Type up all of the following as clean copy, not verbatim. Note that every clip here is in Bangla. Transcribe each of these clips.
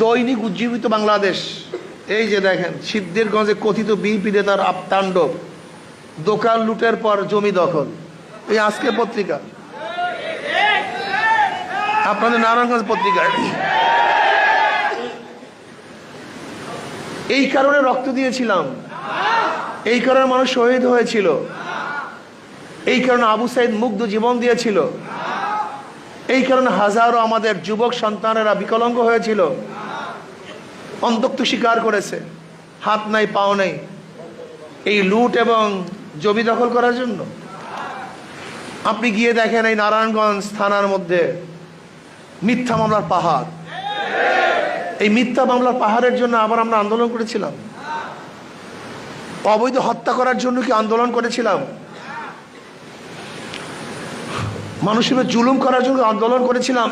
দৈনিক উজ্জীবিত বাংলাদেশ, এই যে দেখেন সিদ্ধিরগঞ্জে কথিত বিএনপি নেতার তাণ্ডব, দোকান লুটের পর জমি দখল, এই আজকে পত্রিকা, আপনাদের নারায়ণগঞ্জ পত্রিকায়। এই কারণে রক্ত দিয়েছিলাম, এই কারণে মানুষ শহীদ হয়েছিল, এই কারণে আবু সাইদ মুগ্ধ জীবন দিয়েছিল, এই কারণে হাজারো আমাদের যুবক সন্তানেরা বিকলাঙ্গ হয়েছিল, অন্তত স্বীকার করেছে, হাত নাই পাও নাই, এই লুট এবং জমি দখল করার জন্য। আপনি গিয়ে দেখেন এই নারায়ণগঞ্জ থানার মধ্যে মিথ্যা মামলার পাহাড়, এই মিথ্যা মামলার পাহাড়ের জন্য আবার আমরা আন্দোলন করেছিলাম। অবৈধ হত্যা করার জন্য কি আন্দোলন করেছিলাম? মানুষের উপর জুলুম করার জন্য আন্দোলন করেছিলাম?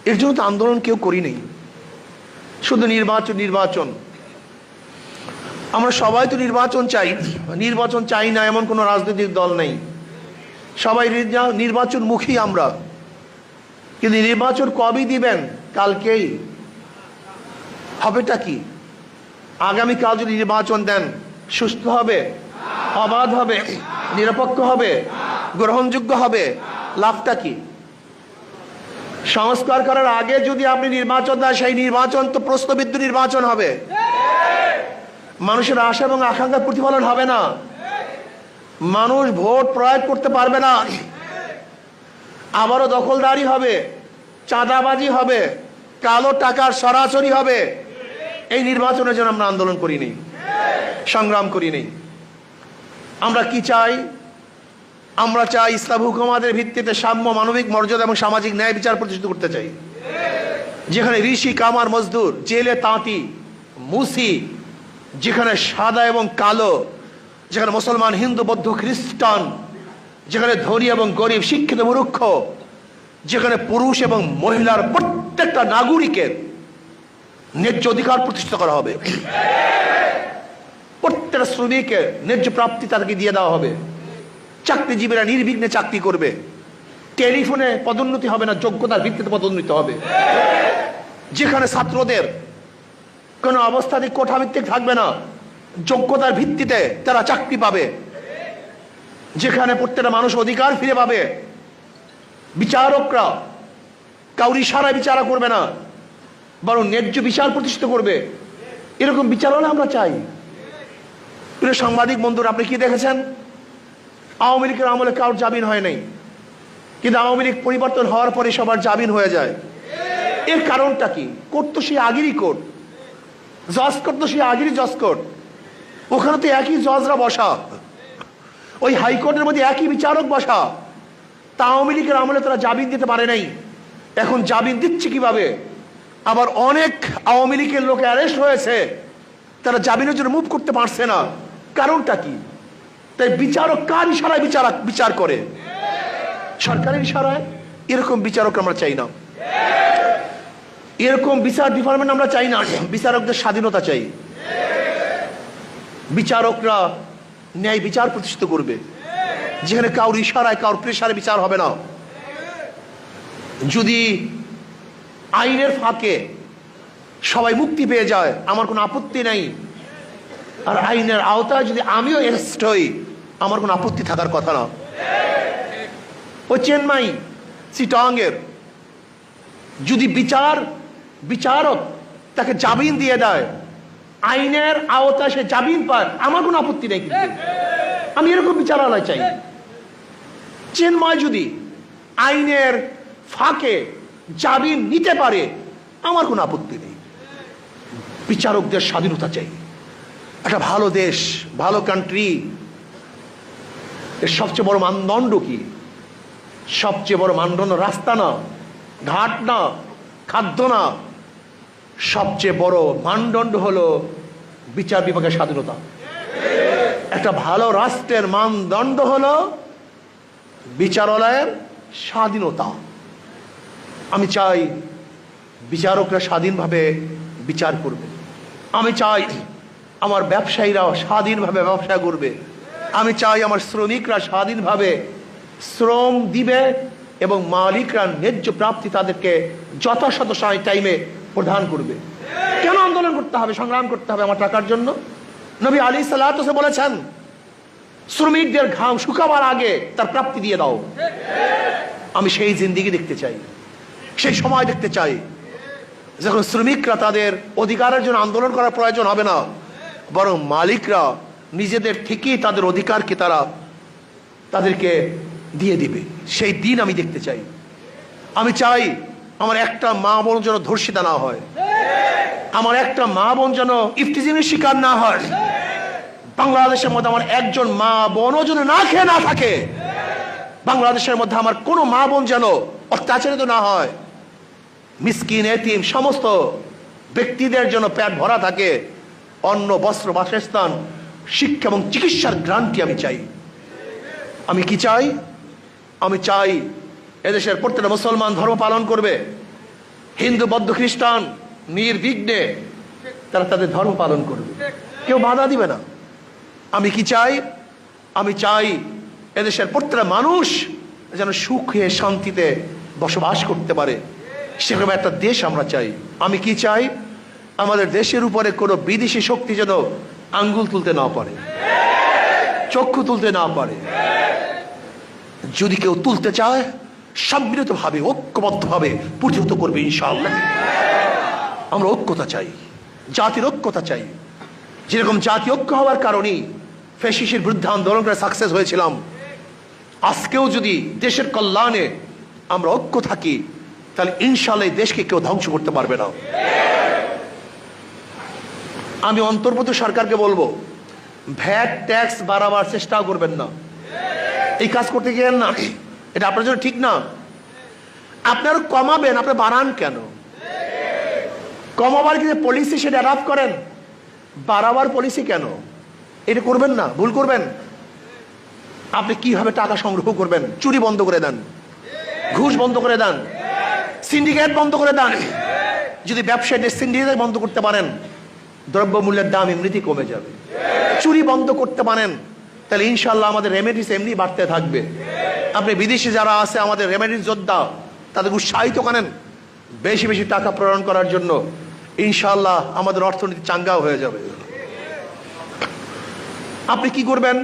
এর জন্য তো আন্দোলন কেউ করি নেই। শুধু নির্বাচন নির্বাচন, আমরা সবাই তো নির্বাচন চাই, নির্বাচন চাই না এমন কোনো রাজনৈতিক দল নেই, সবাই নির্বাচন মুখী আমরা। কিন্তু নির্বাচন কবে দিবেন? কালকেই। হবেটা কি? আগামীকাল যদি নির্বাচন দেন সুস্থ হবে, অবাধ হবে, নিরপেক্ষ হবে, গ্রহণযোগ্য হবে, লাভটা কি? সংস্কার করার আগে যদি আপনি নির্বাচন দেন, সেই নির্বাচন তো প্রশ্নবিদ্ধ নির্বাচন হবে, মানুষের আশা এবং আকাঙ্ক্ষার প্রতিফলন হবে না, মানুষ ভোট প্রয়োগ করতে পারবে না, আবারও দখলদারি হবে, চাঁদাবাজি হবে, কালো টাকার সরাসরি হবে। এই নির্বাচনের জন্য আমরা আন্দোলন করি নেই, সংগ্রাম করি নেই। আমরা কি চাই? আমরা চাই ইসলাম হুকুমাতের ভিত্তিতে সাম্য, মানবিক মর্যাদা এবং সামাজিক ন্যায় বিচার প্রতিষ্ঠিত করতে চাই, যেখানে ঋষি, কামার, মজদুর, জেলে, তাঁতি, মুসি, যেখানে সাদা এবং কালো, যেখানে মুসলমান, হিন্দু, বৌদ্ধ, খ্রিস্টান, যেখানে ধনী এবং গরিব, শিক্ষিত, মূর্খ, যেখানে পুরুষ এবং মহিলার প্রত্যেকটা নাগরিকের ন্যায্য অধিকার প্রতিষ্ঠা করা হবে, প্রত্যেকটা শ্রমিকের ন্যায্য প্রাপ্তি তাদেরকে দিয়ে দেওয়া হবে, চাকরিজীবীরা নির্বিঘ্নে চাকরি করবে, টেলিফোনে পদোন্নতি হবে না, যোগ্যতার ভিত্তিতে পদোন্নতি হবে, যেখানে ছাত্রদের কোনো অবস্থাতে কোঠাভিত্তিক থাকবে না, যোগ্যতার ভিত্তিতে তারা চাকরি পাবে, যেখানে প্রত্যেকটা মানুষ অধিকার ফিরে পাবে, বিচারকরা কাউরি ইশারায় বিচার করবে না, বরং ন্যায্য বিচার প্রতিষ্ঠিত করবে। এরকম বিচারনা আমরা চাই। প্রিয় সাংবাদিক বন্ধুরা, আপনি কি দেখেছেন? আওয়ামী লীগের আমলে কারোর জামিন হয় নাই, কিন্তু আওয়ামী লীগ পরিবর্তন হওয়ার পরে সবার জামিন হয়ে যায়। এর কারণটা কি? কোর্ট তো সেই আগেরই কোর্ট, জজ কোর্ট তো সেই আগেরই জজ কোর্ট, ওখানে তো একই জজরা বসা, ওই হাইকোর্টের মধ্যে একই বিচারক বসা। তা আওয়ামী লীগের আমলে তারা জামিন দিতে পারে নাই, এখন জামিন দিচ্ছে কিভাবে? আবার অনেক আওয়ামী লীগের লোক অ্যারেস্ট হয়েছে, তারা জামিনের জন্য মুভ করতে পারছে না। কারণটা কি? তাই বিচারক কার ইশারায় বিচার করে? সরকারের ইশারায়? এরকম বিচারক আমরা চাই না, এরকম বিচার ডিপার্টমেন্ট আমরা চাই না। বিচারকদের স্বাধীনতা চাই, বিচারকরা ন্যায় বিচার প্রতিষ্ঠিত করবে, যেখানে কারোর ইশারায়, কারোর প্রেসারে বিচার হবে না। যদি আইনের ফাঁকে সবাই মুক্তি পেয়ে যায়, আমার কোনো আপত্তি নেই, আর আইনের আওতায় যদি আমিও অ্যারেস্ট হই, আমার কোনো আপত্তি থাকার কথা না। ওই চেন্নাই, চিটাঙ্গের যদি বিচারক তাকে জামিন দিয়ে দেয়, আইনের আওতায় সে জামিন পায়, আমার কোনো আপত্তি নেই, কিন্তু আমি এরকম বিচারালয় চাই। চেন্নাই যদি আইনের ফাঁকে জামিন নিতে পারে, আমার কোনো আপত্তি নেই। বিচারকদের স্বাধীনতা চাই। একটা ভালো দেশ, ভালো কান্ট্রি, এর সবচেয়ে বড় মানদণ্ড কি? সবচেয়ে বড় মানদণ্ড রাস্তা না, ঘাট না, খাদ্য না, সবচেয়ে বড় মানদণ্ড হলো বিচার বিভাগের স্বাধীনতা। একটা ভালো রাষ্ট্রের মানদণ্ড হলো বিচারালয়ের স্বাধীনতা। আমি চাই বিচারকরা স্বাধীনভাবে বিচার করবে, আমি চাই আমার ব্যবসায়ীরা স্বাধীনভাবে ব্যবসা করবে, আমি চাই আমার শ্রমিকরা স্বাধীনভাবে শ্রম দিবে এবং মালিকরা ন্যায্য প্রাপ্তি তাদেরকে যথাযথ টাইমে প্রদান করবে। কেন আন্দোলন করতে হবে, সংগ্রাম করতে হবে আমার টাকার জন্য? নবী আলাইহিস সালাতু ওয়াস সালাম বলেছেন, শ্রমিকদের ঘাম শুকাবার আগে তার প্রাপ্তি দিয়ে দাও। আমি সেই জিন্দেগি দেখতে চাই, সেই সময় দেখতে চাই যখন শ্রমিকরা তাদের অধিকারের জন্য আন্দোলন করার প্রয়োজন হবে না, বরং মালিকরা নিজেদের থেকেই তাদের অধিকারকে তাদেরকে দিয়ে দিবে। সেই দিন আমি দেখতে চাই। আমি চাই আমার একটা মা বোন যেন ধর্ষিতা না হয়, আমার একটা মা বোন যেন ইফতিজিমের শিকার না হয়, বাংলাদেশের মধ্যে আমার একজন মা বোনও যেন না খেয়ে না থাকে, বাংলাদেশের মধ্যে আমার কোনো মা বোন যেন অত্যাচারিত না হয়, মিসকিন এতিম সমস্ত ব্যক্তিদের জন্য পেট ভরা থাকে, অন্ন বস্ত্র বাসস্থান শিক্ষা এবং চিকিৎসার গ্রান্টি আমি চাই। আমি কি চাই? আমি চাই এদেশের প্রত্যেকটা মুসলমান ধর্ম পালন করবে, হিন্দু বৌদ্ধ খ্রিস্টান নির্বিঘ্নে তারা তাদের ধর্ম পালন করবে, কেউ বাধা দিবে না। আমি কি চাই? আমি চাই এদেশের প্রত্যেকটা মানুষ যেন সুখে শান্তিতে বসবাস করতে পারে, সেরকম একটা দেশ আমরা চাই। আমি কি চাই? আমাদের দেশের উপরে কোনো বিদেশি শক্তি যেন আঙ্গুল তুলতে না পারে, চক্ষু তুলতে না পারে। যদি কেউ তুলতে চায় সম্মিলিতভাবে ঐক্যবদ্ধভাবে প্রতিহত করবে ইনশাআল্লাহ। আমরা ঐক্যতা চাই, জাতির ঐক্যতা চাই। যেরকম জাতি ঐক্য হওয়ার কারণেই ফ্যাসিস্টের বিরুদ্ধে আন্দোলন করে সাকসেস হয়েছিলাম, আজকেও যদি দেশের কল্যাণে আমরা ঐক্য থাকি তাহলে ইনশাআল্লাহ এই দেশকে কেউ ধ্বংস করতে পারবে না। আমি অন্তর্বর্তী সরকারকে বলবো, ভ্যাট ট্যাক্স বাড়াবার চেষ্টাও করবেন না, এই কাজ করতে গিয়ে না, এটা আপনার জন্য ঠিক না। আপনারা কমাবেন, আপনি বাড়ান কেন? কমাবার কি পলিসি সেটা অ্যাডাপ্ট করেন, বাড়াবার পলিসি কেন? এটা করবেন না, ভুল করবেন। আপনি কিভাবে টাকা সংগ্রহ করবেন? চুরি বন্ধ করে দেন, ঘুষ বন্ধ করে দেন, সিন্ডিকেট বন্ধ করে দেন। যদি ব্যবসায়ীদের সিন্ডিকেট বন্ধ করতে পারেন, দ্রব্যমূল্যের দাম এমনিতেই কমে যাবে। চুরি বন্ধ করতে পারেন, তাহলে ইনশাল্লাহ আমাদের রেমেডিস এমনি বাড়তে থাকবে। আপনি বিদেশে যারা আছে আমাদের রেমেডিস যোদ্ধা, তাদের উৎসাহিত করেন বেশি বেশি টাকা প্রেরণ করার জন্য, ইনশাল্লাহ আমাদের অর্থনীতি চাঙ্গাও হয়ে যাবে। আপনি কি করবেন?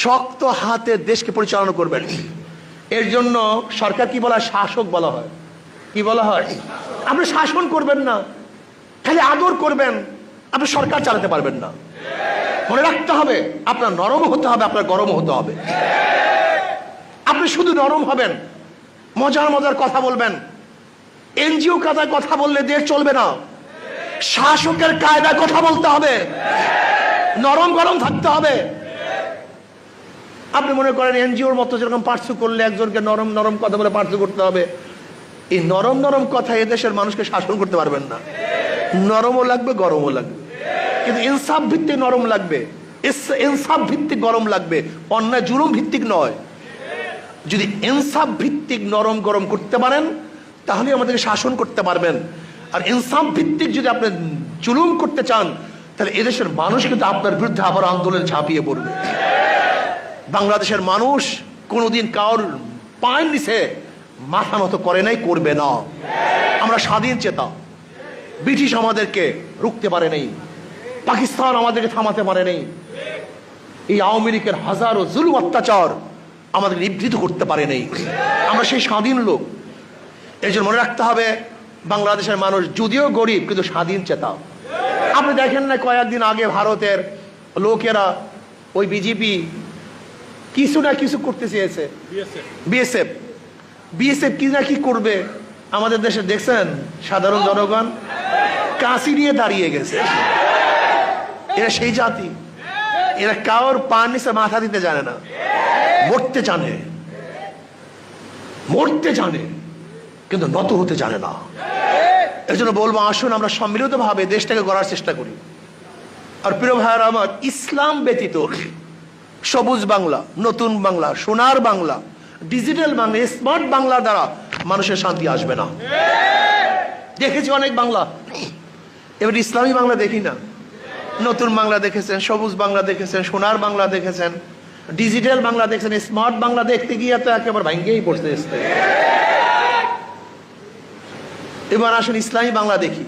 শক্ত হাতে দেশকে পরিচালনা করবেন। এর জন্য সরকার কি বলা হয়? শাসক বলা হয়। কি বলা হয়? আপনি শাসন করবেন না, খালি আদর করবেন, আপনি সরকার চালাতে পারবেন না। মনে রাখতে হবে আপনার নরম হতে হবে, আপনার গরম হতে হবে। আপনি শুধু নরম হবেন, মজার মজার কথা বলবেন, এনজিও কায়দায় কথা বললে দেশ চলবে না। শাসকের কায়দায় কথা বলতে হবে, নরম গরম থাকতে হবে। আপনি মনে করেন এনজিওর মতো যেরকম পার্সু করলে একজনকে নরম নরম কথা বলে পার্সু করতে হবে, এই নরম নরম কথা এদেশের মানুষকে শাসন করতে পারবেন না। নরমও লাগবে, গরমও লাগবে, কিন্তু ইনসাফ ভিত্তিক নরম লাগবে, ইনসাফ ভিত্তিক গরম লাগবে, অন্যায় জুলুম ভিত্তিক নয়। যদি ইনসাফ ভিত্তিক নরম গরম করতে পারেন তাহলে আমাদেরকে শাসন করতে পারবেন। আর ইনসাফ ভিত্তিক যদি আপনি জুলুম করতে চান তাহলে এদেশের মানুষ কিন্তু আপনার বিরুদ্ধে আবার আন্দোলনে ঝাঁপিয়ে পড়বে। বাংলাদেশের মানুষ কোনোদিন কারোর পায়ের নিচে মাথা নত করে নাই, করবে না। আমরা স্বাধীন চেতা, ব্রিটিশ আমাদেরকে রুখতে পারে নাই, পাকিস্তান আমাদেরকে থামাতে পারে নাই, এই আওয়ামী লীগের হাজারো জুলুম অত্যাচার আমাদের নিবৃত করতে পারে নাই। আমরা সেই স্বাধীন লোক। এই জন্য মনে রাখতে হবে বাংলাদেশের মানুষ যদিও গরিব কিন্তু স্বাধীন চেতা। আপনি দেখেন না কয়েকদিন আগে ভারতের লোকেরা ওই বিজেপি কিছু না কিছু করতে চেয়েছে, বিএসএফ কি না কি করবে আমাদের দেশে, দেখছেন সাধারণ জনগণ কাঁচি নিয়ে দাঁড়িয়ে গেছে। এরা সেই জাতি, এরা কারোর পার নিচে মাথা দিতে জানে না, মরতে জানে, মরতে জানে কিন্তু নত হতে জানে না। এর জন্য বলবো আসুন আমরা সম্মিলিত ভাবে দেশটাকে গড়ার চেষ্টা করি। আর প্রিয় ভাইয়েরা আমার, ইসলাম ব্যতীত সবুজ বাংলা, নতুন বাংলা, সোনার বাংলা, ডিজিটাল বাংলা, স্মার্ট বাংলার দ্বারা মানুষের শান্তি আসবে না। দেখেছি অনেক বাংলা, এবার ইসলামী বাংলা দেখি না। নতুন বাংলা দেখেছেন, সবুজ বাংলা দেখেছেন, সোনার বাংলা দেখেছেন, ডিজিটাল বাংলা দেখেছেন, স্মার্ট বাংলা দেখতে গিয়ে তো একেবারে ভাঙ্গেই পড়তে এসছে। এবার আসুন ইসলামী বাংলা দেখি।